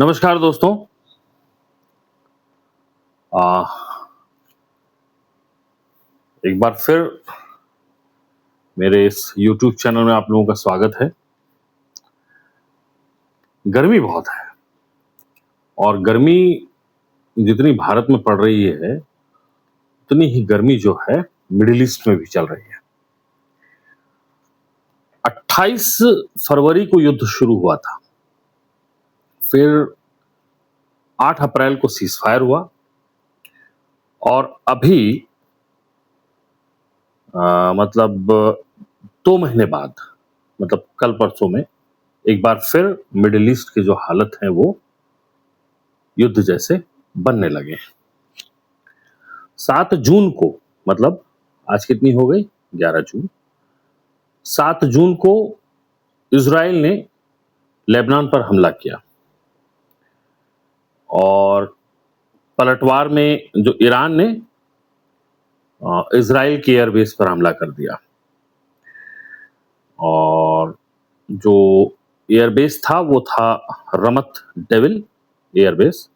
नमस्कार दोस्तों। आ, एक बार फिर मेरे इस YouTube चैनल में आप लोगों का स्वागत है। गर्मी बहुत है और गर्मी जितनी भारत में पड़ रही है उतनी ही गर्मी जो है मिडिल ईस्ट में भी चल रही है। 28 फरवरी को युद्ध शुरू हुआ था, फिर 8 अप्रैल को सीजफायर हुआ और अभी मतलब 2 महीने बाद, मतलब कल परसों में एक बार फिर मिडिल ईस्ट की जो हालत है वो युद्ध जैसे बनने लगे हैं। 7 जून को, मतलब आज कितनी हो गई, 11 जून। 7 जून को इजराइल ने लेबनान पर हमला किया और पलटवार में जो ईरान ने इजराइल के एयरबेस पर हमला कर दिया और जो एयरबेस था वो था रमत डेविल एयरबेस।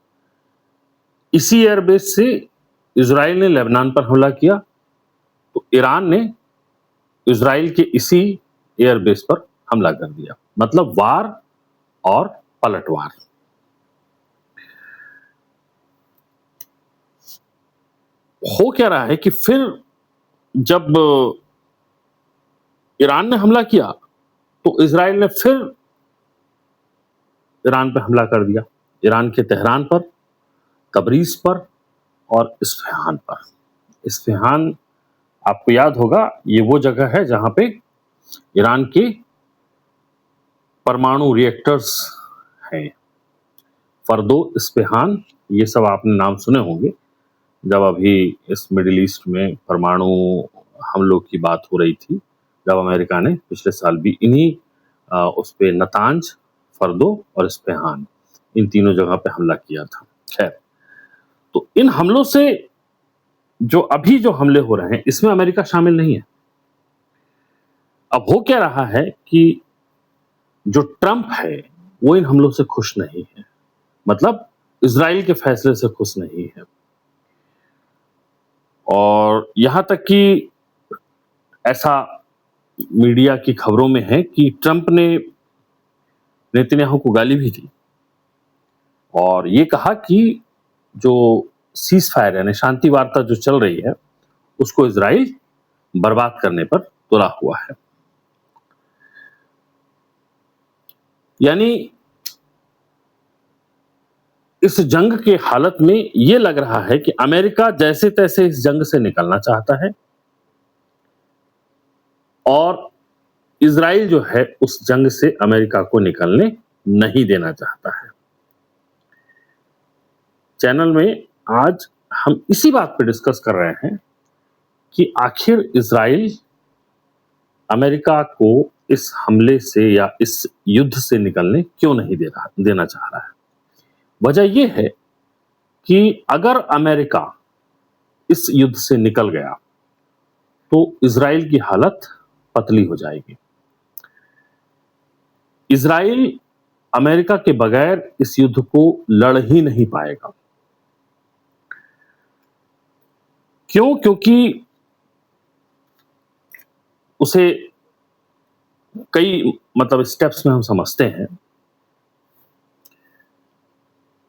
इसी एयरबेस से इजराइल ने लेबनान पर हमला किया तो ईरान ने इजराइल के इसी एयरबेस पर हमला कर दिया, मतलब वार और पलटवार। हो क्या रहा है कि फिर जब ईरान ने हमला किया तो इजराइल ने फिर ईरान पर हमला कर दिया, ईरान के तेहरान पर, तबरीज पर और इस्फहान पर। इस्फहान आपको याद होगा, ये वो जगह है जहां पे ईरान के परमाणु रिएक्टर्स हैं। फर्दो, इस्फहान, ये सब आपने नाम सुने होंगे जब अभी इस मिडिल ईस्ट में परमाणु हमलों की बात हो रही थी, जब अमेरिका ने पिछले साल भी इन्हीं उस पे नतांज, फर्दो और इस्फहान, इन तीनों जगह पे हमला किया था। खैर, तो इन हमलों से जो अभी जो हमले हो रहे हैं इसमें अमेरिका शामिल नहीं है। अब हो क्या रहा है कि जो ट्रंप है वो इन हमलों से खुश नहीं है, मतलब इजराइल के फैसले से खुश नहीं है। और यहां तक कि ऐसा मीडिया की खबरों में है कि ट्रंप ने नेतन्याहू को गाली भी दी और ये कहा कि जो सीज फायर यानी शांति वार्ता जो चल रही है उसको इजराइल बर्बाद करने पर तुला हुआ है। यानी इस जंग के हालत में यह लग रहा है कि अमेरिका जैसे तैसे इस जंग से निकलना चाहता है और इजराइल जो है उस जंग से अमेरिका को निकलने नहीं देना चाहता है। चैनल में आज हम इसी बात पर डिस्कस कर रहे हैं कि आखिर इजराइल अमेरिका को इस हमले से या इस युद्ध से निकलने क्यों नहीं देना चाह रहा है। वजह यह है कि अगर अमेरिका इस युद्ध से निकल गया तो इजराइल की हालत पतली हो जाएगी। इजराइल अमेरिका के बगैर इस युद्ध को लड़ ही नहीं पाएगा। क्यों? क्योंकि उसे कई मतलब स्टेप्स में हम समझते हैं।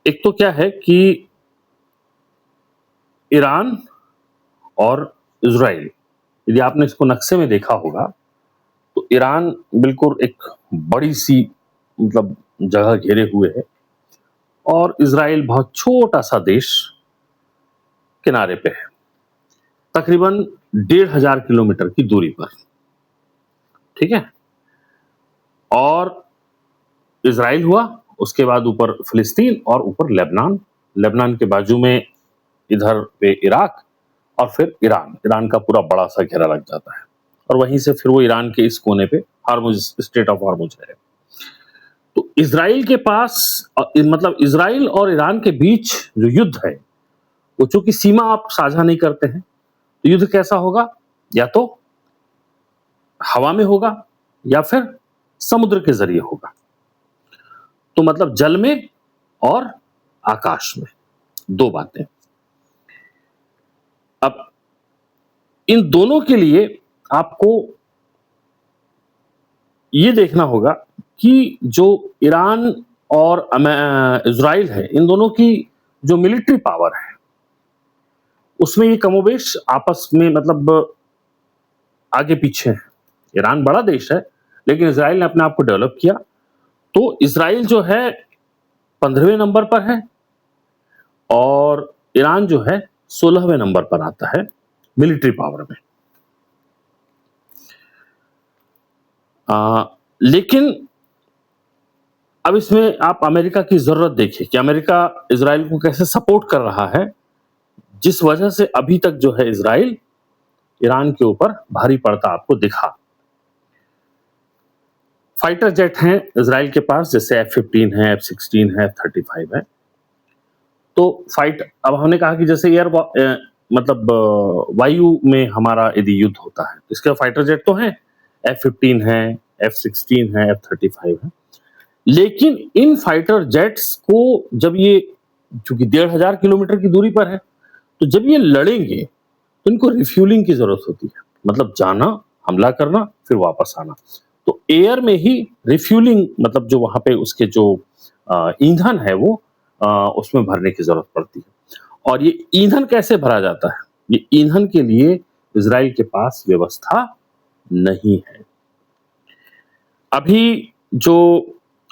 एक तो क्या है कि ईरान और इजराइल, यदि आपने इसको नक्शे में देखा होगा तो ईरान बिल्कुल एक बड़ी सी मतलब जगह घेरे हुए है और इजराइल बहुत छोटा सा देश किनारे पे है, तकरीबन 1500 किलोमीटर की दूरी पर। ठीक है, और इजराइल हुआ, उसके बाद ऊपर फिलिस्तीन और ऊपर लेबनान, लेबनान के बाजू में इधर पे इराक और फिर ईरान, ईरान का पूरा बड़ा सा घेरा लग जाता है और वहीं से फिर वो ईरान के इस कोने पे हार्मुज, स्टेट ऑफ हार्मुज है। तो इजराइल के पास मतलब इजराइल और ईरान के बीच जो युद्ध है वो चूंकि सीमा आप साझा नहीं करते हैं तो युद्ध कैसा होगा, या तो हवा में होगा या फिर समुद्र के जरिए होगा। तो मतलब जल में और आकाश में, 2 बातें। अब इन दोनों के लिए आपको ये देखना होगा कि जो ईरान और इज़राइल है, इन दोनों की जो मिलिट्री पावर है, उसमें ये कमोबेश आपस में मतलब आगे-पीछे हैं। ईरान बड़ा देश है, लेकिन इज़राइल ने अपने आप को डेवलप किया, तो इज़राइल जो है 15वें नंबर पर है और ईरान जो है 16वें नंबर पर आता है मिलिट्री पावर में। लेकिन अब इसमें आप अमेरिका की ज़रूरत देखिए कि अमेरिका इज़राइल को कैसे सपोर्ट कर रहा है, जिस वजह से अभी तक जो है इज़राइल ईरान के ऊपर भारी पड़ता आपको दिखा। फाइटर जेट हैं इज़राइल के पास, जैसे F-15 है, F-16 है, F-35 है। तो अब हमने कहा कि जैसे मतलब वायु में हमारा यदि युद्ध होता है, तो इसके फाइटर जेट तो हैं, F-15 है, F-16 है, F-35 है। लेकिन इन फाइटर जेट्स को जब ये चूंकि 1500 किलोमीटर की दूरी पर है, तो जब ये लड़ेंगे तो इनको रिफ्यूलिंग की जरूरत होती है, मतलब जाना, हमला करना, फिर वापस आना। तो एयर में ही रिफ्यूलिंग, मतलब जो वहां पे उसके जो ईंधन है वो उसमें भरने की जरूरत पड़ती है। और ये ईंधन कैसे भरा जाता है, ये ईंधन के लिए इजराइल के पास व्यवस्था नहीं है। अभी जो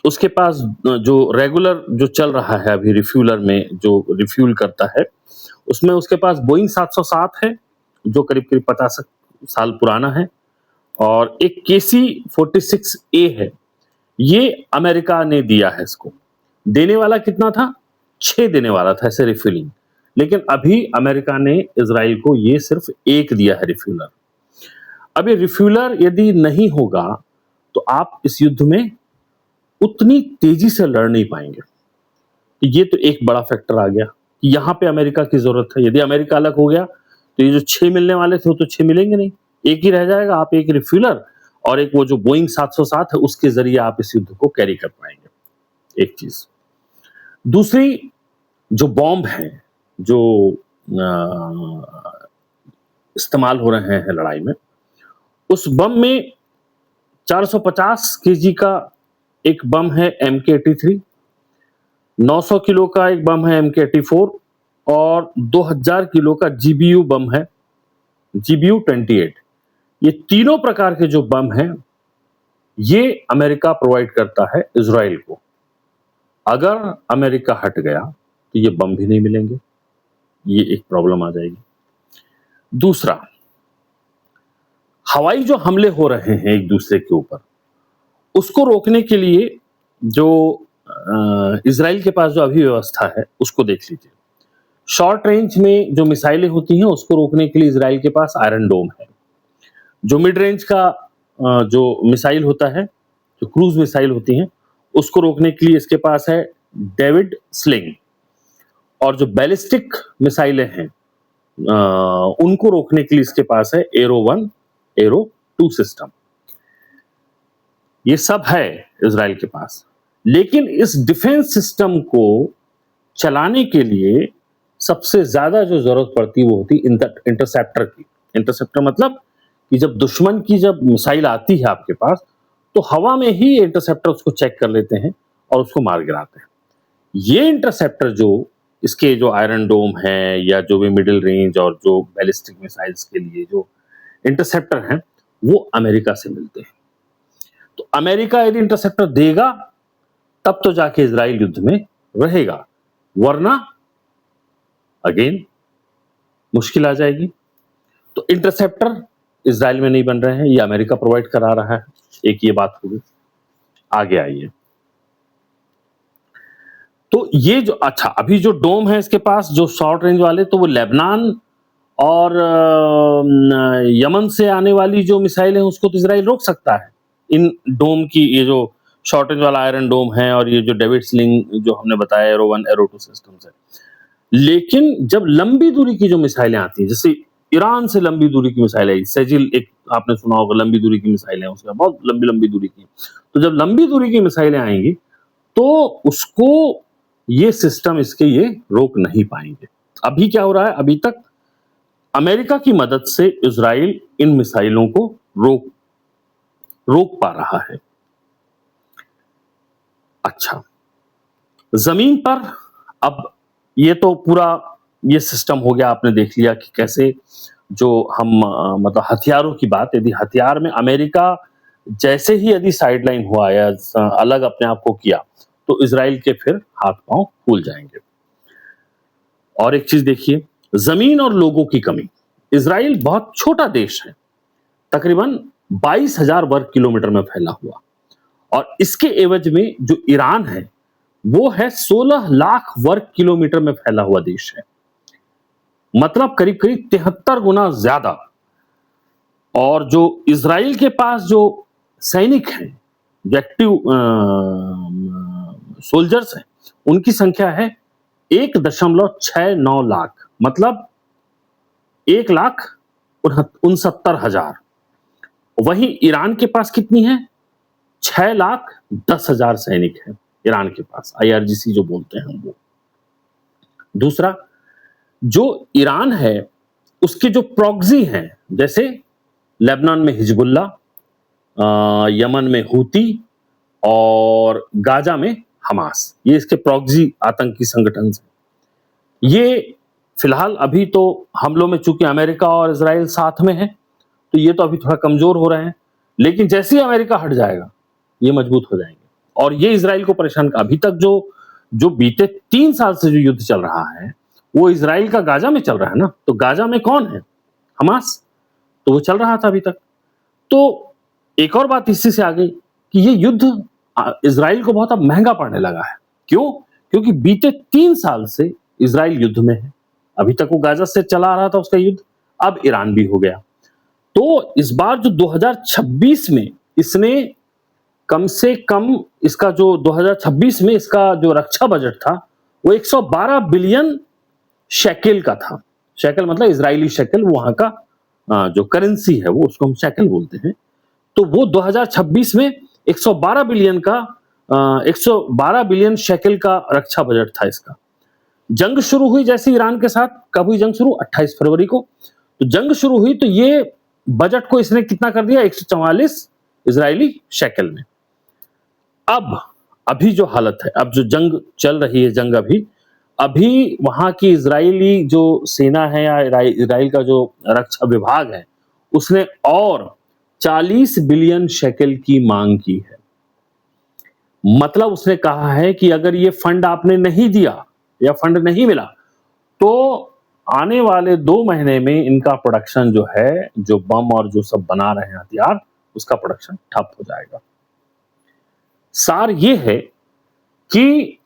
उसके पास जो रेगुलर जो चल रहा है अभी रिफ्यूलर में जो रिफ्यूल करता है, उसमें उसके पास बोइंग 707 है, जो करीब-करीब 50 साल पुराना है, और एक KC-46A है, ये अमेरिका ने दिया है इसको। देने वाला कितना था? 6 देने वाला था ऐसे रिफ्यूलिंग, लेकिन अभी अमेरिका ने इज़राइल को ये सिर्फ 1 दिया है रिफ्यूलर। अब ये रिफ्यूलर यदि नहीं होगा, तो आप इस युद्ध में उतनी तेजी से लड़ नहीं पाएंगे। ये तो एक बड़ा फैक्टर आ गया कि यहाँ पे अमेरिका की जरूरत है। यदि अमेरिका अलग हो गया तो ये जो 6 मिलने वाले थे वो तो 6 मिलेंगे नहीं, 1 ही रह जाएगा। आप एक रिफ्यूलर और एक वो जो बोइंग 707 है उसके जरिए आप इस युद्ध को कैरी कर पाएंगे, एक चीज। दूसरी, जो बॉम्ब है जो इस्तेमाल हो रहे हैं लड़ाई में, उस बम में 450 केजी का एक बम है MK-83, 900 किलो का एक बम है MK-84 और 2000 किलो का GBU बम है, GBU-28। ये तीनों प्रकार के जो बम हैं, ये अमेरिका प्रोवाइड करता है इज़राइल को। अगर अमेरिका हट गया तो ये बम भी नहीं मिलेंगे, ये एक प्रॉब्लम आ जाएगी। दूसरा, हवाई जो हमले हो रहे हैं एक दूसरे के ऊपर, उसको रोकने के लिए जो इज़राइल के पास जो अभी व्यवस्था है उसको देख लीजिए। शॉर्ट रेंज में जो मिसाइलें होती हैं उसको रोकने के लिए इज़राइल के पास आयरन डोम है। जो मिड रेंज का जो मिसाइल होता है, जो क्रूज मिसाइल होती हैं, उसको रोकने के लिए इसके पास है डेविड स्लिंग। और जो बैलिस्टिक मिसाइलें हैं उनको रोकने के लिए इसके पास है एरो-1, एरो-2 सिस्टम। ये सब है इज़राइल के पास, लेकिन इस डिफेंस सिस्टम को चलाने के लिए सबसे ज्यादा जो जरूरत पड़ती है वो होती है इंटरसेप्टर की। इंटरसेप्टर मतलब कि जब दुश्मन की जब मिसाइल आती है आपके पास, तो हवा में ही इंटरसेप्टर उसको चेक कर लेते हैं और उसको मार गिराते हैं। ये इंटरसेप्टर जो इसके जो आयरन डोम है या जो भी मिडिल रेंज और जो बैलिस्टिक मिसाइल्स के लिए जो इंटरसेप्टर हैं, वो अमेरिका से मिलते हैं। तो अमेरिका यदि इंटरसेप्टर देगा तब तो जाके इजराइल युद्ध में रहेगा, वरना अगेन मुश्किल आ जाएगी। तो इंटरसेप्टर इजराइल में नहीं बन रहे हैं, ये अमेरिका प्रोवाइड करा रहा है। एक ये बात होगी। आगे आइए। तो ये जो अच्छा अभी जो डोम है इसके पास जो शॉर्ट रेंज वाले, तो वो लेबनान और यमन से आने वाली जो मिसाइल है उसको तो इजराइल रोक सकता है। इन डोम की ये जो शॉर्ट रेंज वाला आयरन डोम है और ये जो डेविड स्लिंग जो हमने बताया एरो-1, एरो-2 सिस्टम्स है। लेकिन जब लंबी दूरी की जो मिसाइलें आती हैं, जैसे ईरान से लंबी दूरी की मिसाइल है, सेजिल एक आपने सुना होगा, लंबी दूरी की मिसाइल है, उसका बहुत लंबी लंबी दूरी की। तो जब लंबी दूरी की मिसाइलें आएंगी तो उसको ये सिस्टम इसके ये रोक नहीं पाएंगे। अभी क्या हो रहा है, अभी तक अमेरिका की मदद से इजराइल इन मिसाइलों को रोक रोक पा रहा है। अच्छा, जमीन पर अब ये तो पूरा ये सिस्टम हो गया, आपने देख लिया कि कैसे जो हम मतलब हथियारों की बात, यदि हथियार में अमेरिका जैसे ही यदि साइडलाइन हुआ या अलग अपने आप को किया, तो इजराइल के फिर हाथ पांव फूल जाएंगे। और एक चीज देखिए, जमीन और लोगों की कमी। इजराइल बहुत छोटा देश है, तकरीबन 22,000 वर्ग किलोमीटर में फैला हुआ, और इसके एवज में जो ईरान है वो है 16 लाख वर्ग किलोमीटर में फैला हुआ देश है, मतलब करीब करीब 73 गुना ज्यादा। और जो इजराइल के पास जो सैनिक हैं, जो एक्टिव सोल्जर्स हैं, उनकी संख्या है 1.69 लाख, मतलब 1,69,000। वहीं ईरान के पास कितनी है? 6,10,000 सैनिक हैं ईरान के पास, IRGC जो बोलते हैं वो। दूसरा, जो ईरान है उसके जो प्रॉक्सी हैं, जैसे लेबनान में हिजबुल्ला, यमन में हूती और गाजा में हमास, ये इसके प्रॉक्सी आतंकी संगठन हैं। ये फिलहाल अभी तो हमलों में चूंकि अमेरिका और इजराइल साथ में है, तो ये तो अभी थोड़ा कमजोर हो रहे हैं, लेकिन जैसे ही अमेरिका हट जाएगा ये मजबूत हो जाएंगे। और ये इजराइल को परेशान कर, अभी तक जो बीते 3 साल से जो युद्ध चल रहा है वो इजराइल का गाजा में चल रहा है ना, तो गाजा में कौन है? हमास, तो वो चल रहा था अभी तक। तो एक और बात इसी से आ गई कि ये युद्ध इजराइल को बहुत अब महंगा पड़ने लगा है। क्यों? क्योंकि बीते 3 साल से इजराइल युद्ध में है। अभी तक वो गाजा से चला रहा था उसका युद्ध, अब ईरान भी हो गया। तो इस बार जो 2026 में इसने कम से कम, इसका जो 2026 में इसका जो रक्षा बजट था वो 112 बिलियन शेकेल का था। शेकेल मतलब इजरायली शेकेल, वहां का जो करेंसी है वो, उसको हम शेकेल बोलते हैं। तो वो 2026 में 112 बिलियन का 112 बिलियन शेकेल का रक्षा बजट था इसका। जंग शुरू हुई जैसे ईरान के साथ, कब हुई जंग शुरू? 28 फरवरी को। तो जंग शुरू हुई तो ये बजट को इसने कितना कर दिया? 144 इजरायली शेकेल में। अब अभी जो हालत है, अब जो जंग चल रही है, जंग अभी वहां की इजरायली जो सेना है या इजराइल का जो रक्षा विभाग है, उसने और 40 बिलियन शेकेल की मांग की है। मतलब उसने कहा है कि अगर ये फंड आपने नहीं दिया या फंड नहीं मिला तो आने वाले 2 महीने में इनका प्रोडक्शन जो है, जो बम और जो सब बना रहे हैं हथियार, उसका प्रोडक्शन ठप हो जाएगा। सार ये है कि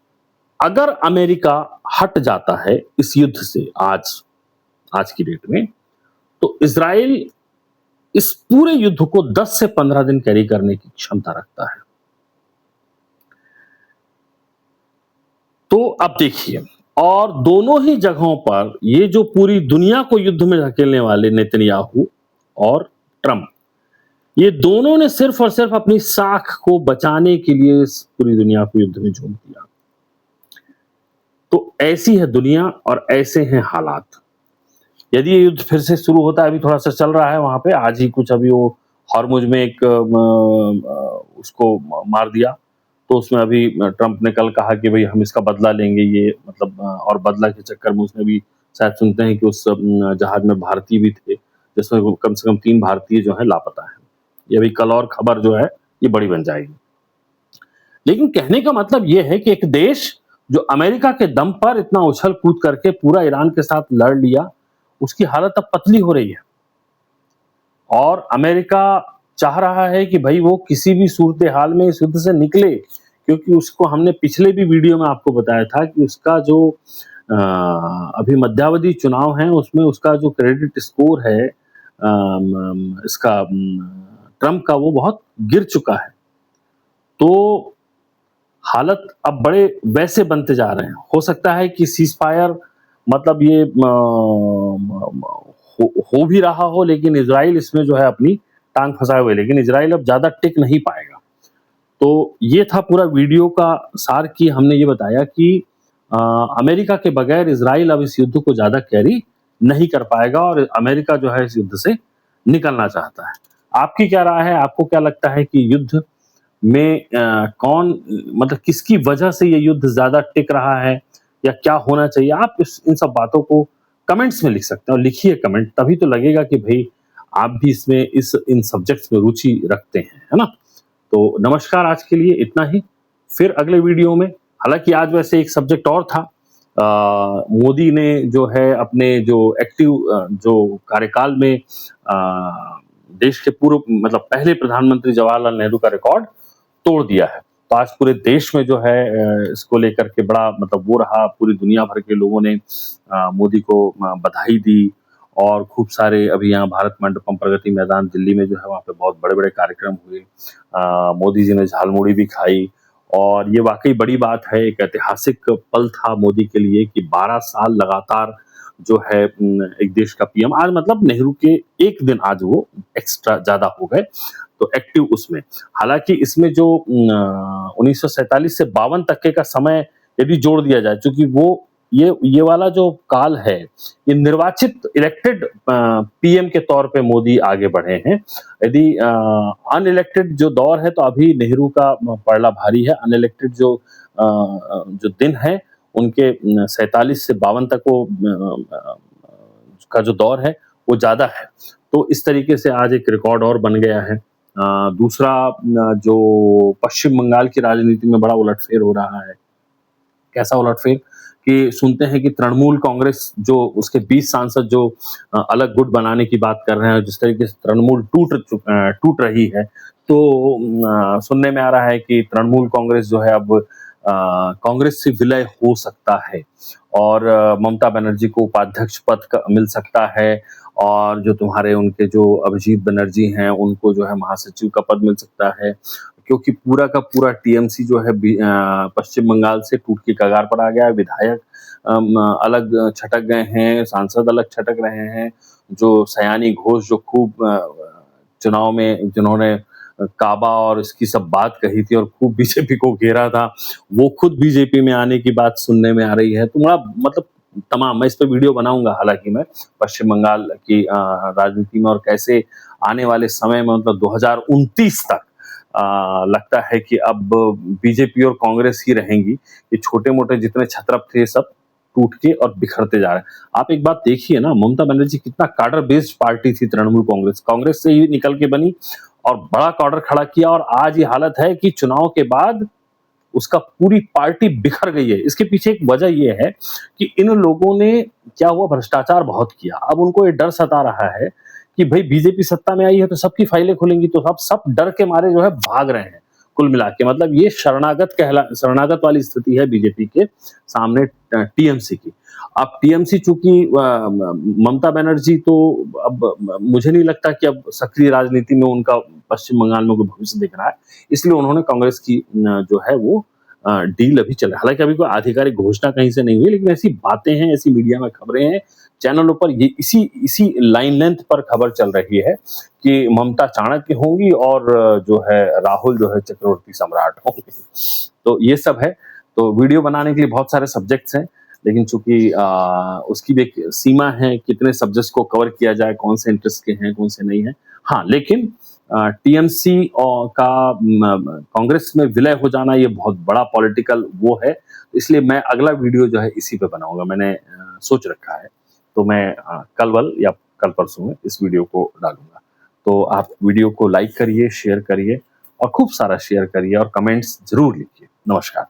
अगर अमेरिका हट जाता है इस युद्ध से आज की डेट में, तो इजराइल इस पूरे युद्ध को 10 से 15 दिन कैरी करने की क्षमता रखता है। तो अब देखिए, और दोनों ही जगहों पर ये जो पूरी दुनिया को युद्ध में धकेलने वाले नेतन्याहू और ट्रंप, ये दोनों ने सिर्फ और सिर्फ अपनी साख को बचाने के लिए इस पूरी दुनिया को युद्ध में झोंक दिया। तो ऐसी है दुनिया और ऐसे हैं हालात। यदि ये युद्ध फिर से शुरू होता है, अभी थोड़ा सा चल रहा है वहां पे, आज ही कुछ अभी वो हॉर्मुज में एक उसको मार दिया, तो उसमें अभी ट्रंप ने कल कहा कि भाई हम इसका बदला लेंगे, ये मतलब और बदला के चक्कर में उसने भी, शायद सुनते हैं कि उस जहाज में भारतीय भी थे, जिसमें कम से कम 3 भारतीय जो है लापता है। ये भी कल और खबर जो है ये बड़ी बन जाएगी। लेकिन कहने का मतलब ये है कि एक देश जो अमेरिका के दम पर इतना उछल कूद करके पूरा ईरान के साथ लड़ लिया, उसकी हालत अब पतली हो रही है। और अमेरिका चाह रहा है कि भाई वो किसी भी सूरत हाल में इस युद्ध से निकले, क्योंकि उसको हमने पिछले भी वीडियो में आपको बताया था कि उसका जो अभी मध्यावधि चुनाव है उसमें उसका जो क्रेडिट स्कोर है इसका ट्रंप का, वो बहुत गिर चुका है। तो हालत अब बड़े वैसे बनते जा रहे हैं। हो सकता है कि सीज फायर मतलब ये हो भी रहा हो, लेकिन इजराइल इसमें जो है अपनी टांग फंसाए हुए, लेकिन इजराइल अब ज्यादा टिक नहीं पाएगा। तो ये था पूरा वीडियो का सार कि हमने ये बताया कि अमेरिका के बगैर इज़राइल अब इस युद्ध को ज़्यादा कैरी नहीं कर पाएगा और अमेरिका जो है इस युद्ध से निकलना चाहता है। आपकी क्या राय है? आपको क्या लगता है कि युद्ध में कौन मतलब किसकी वजह से ये युद्ध ज़्यादा टिक रहा है या क्या होना चाहिए? आप इस इन सब बातों को कमेंट्स में लिख सकते हैं और लिखिए कमेंट, तभी तो लगेगा कि भई आप भी इसमें इन सब्जेक्ट्स में रुचि रखते हैं, है ना? तो नमस्कार, आज के लिए इतना ही। फिर अगले वीडियो में, हालाँकि आज वैसे एक सब्जेक्ट और था। मोदी ने जो है अपने जो जो कार्यकाल में देश के पूर्व मतलब पहले प्रधानमंत्री जवाहरलाल नेहरू का रिकॉर्ड तोड़ दिया है। तो आज पूरे देश में जो है इसको लेकर के बड़ा मतलब वो रहा, पूरी दुनिया भर के लोगों ने मोदी को बधाई दी और खूब सारे अभी यहाँ भारत मंडपम प्रगति मैदान दिल्ली में जो है वहाँ पे बहुत बड़े-बड़े कार्यक्रम हुए। मोदी जी ने झालमुड़ी भी खाई और ये वाक़ई बड़ी बात है, एक ऐतिहासिक पल था मोदी के लिए कि 12 साल लगातार जो है एक देश का पीएम आज मतलब नेहरू के एक दिन आज वो एक्स्ट्रा ज़्यादा हो गए, तो एक्टिव उसमें। हालाँकि इसमें जो 1947 से 52 तक के का समय यदि जोड़ दिया जाए, चूँकि वो ये वाला जो काल है, ये निर्वाचित इलेक्टेड पीएम के तौर पे मोदी आगे बढ़े हैं। यदि अनइलेक्टेड जो दौर है तो अभी नेहरू का पलड़ा भारी है। अनइलेक्टेड जो दिन है उनके 47 से 52 तक वो का जो दौर है वो ज़्यादा है। तो इस तरीके से आज एक रिकॉर्ड और बन गया है। दूसरा जो पश्चिम बंगाल की राजनीति में बड़ा उलटफेर हो रहा है। कैसा उलटफेर कि सुनते हैं कि तृणमूल कांग्रेस जो उसके 20 सांसद जो अलग गुट बनाने की बात कर रहे हैं, जिस तरीके से तृणमूल टूट रही है, तो सुनने में आ रहा है कि तृणमूल कांग्रेस जो है अब कांग्रेस से विलय हो सकता है और ममता बनर्जी को उपाध्यक्ष पद मिल सकता है और जो तुम्हारे उनके जो अभिजीत बनर्जी हैं उनको जो है महासचिव का पद मिल सकता है, क्योंकि पूरा का पूरा टीएमसी जो है पश्चिम बंगाल से टूट की कगार पर आ गया है। विधायक अलग छटक गए हैं, सांसद अलग छटक रहे हैं। जो सयानी घोष जो खूब चुनाव में जिन्होंने काबा और इसकी सब बात कही थी और खूब बीजेपी को घेरा था, वो खुद बीजेपी में आने की बात सुनने में आ रही है। तो बड़ा मतलब तमाम मैं इस पे वीडियो बनाऊंगा, हालांकि मैं पश्चिम बंगाल की राजनीति में और कैसे आने वाले समय में मतलब 2029 तक लगता है कि अब बीजेपी और कांग्रेस ही रहेंगी। ये छोटे-मोटे जितने छत्रप थे सब टूट के और बिखरते जा रहे हैं। आप एक बात देखिए ना, ममता बनर्जी कितना काडर बेस्ड पार्टी थी तृणमूल कांग्रेस। कांग्रेस से ही निकल के बनी और बड़ा काडर खड़ा किया और आज ये हालत है कि चुनाव के बाद उसका पूरी पार्टी बिखर गई है। इसके पीछे एक वजह ये है कि इन लोगों ने क्या हुआ भ्रष्टाचार बहुत किया। अब उनको ये डर सता रहा है कि भाई बीजेपी सत्ता में आई है तो सबकी फाइलें खुलेंगी, तो सब डर के मारे जो है भाग रहे हैं कुल मिला के। मतलब ये शरणागत वाली स्थिति है बीजेपी के सामने टीएमसी की। अब टीएमसी चूंकि ममता बनर्जी तो अब मुझे नहीं लगता कि अब सक्रिय राजनीति में उनका पश्चिम बंगाल में कोई भविष्य दिख रहा है, इसलिए उन्होंने कांग्रेस की जो है वो डील अभी चल रहा है। हालांकि अभी कोई आधिकारिक घोषणा कहीं से नहीं हुई, लेकिन ऐसी बातें हैं, ऐसी मीडिया में खबरें हैं, चैनलों पर ये इसी लाइन लेंथ पर खबर चल रही है कि ममता चाणक्य होंगी और जो है राहुल जो है चक्रवर्ती सम्राट होंगे। तो ये सब है। तो वीडियो बनाने के लिए बहुत सारे सब्जेक्ट्स हैं, लेकिन चूंकि उसकी भी एक सीमा है, कितने सब्जेक्ट्स को कवर किया जाए, कौन से इंटरेस्ट के हैं, कौन से नहीं है। हाँ, लेकिन टीएमसी का कांग्रेस में विलय हो जाना ये बहुत बड़ा पॉलिटिकल वो है, इसलिए मैं अगला वीडियो जो है इसी पे बनाऊंगा। मैंने सोच रखा है, तो मैं कल या कल परसों में इस वीडियो को डालूंगा। तो आप वीडियो को लाइक करिए, शेयर करिए और खूब सारा शेयर करिए और कमेंट्स जरूर लिखिए। नमस्कार।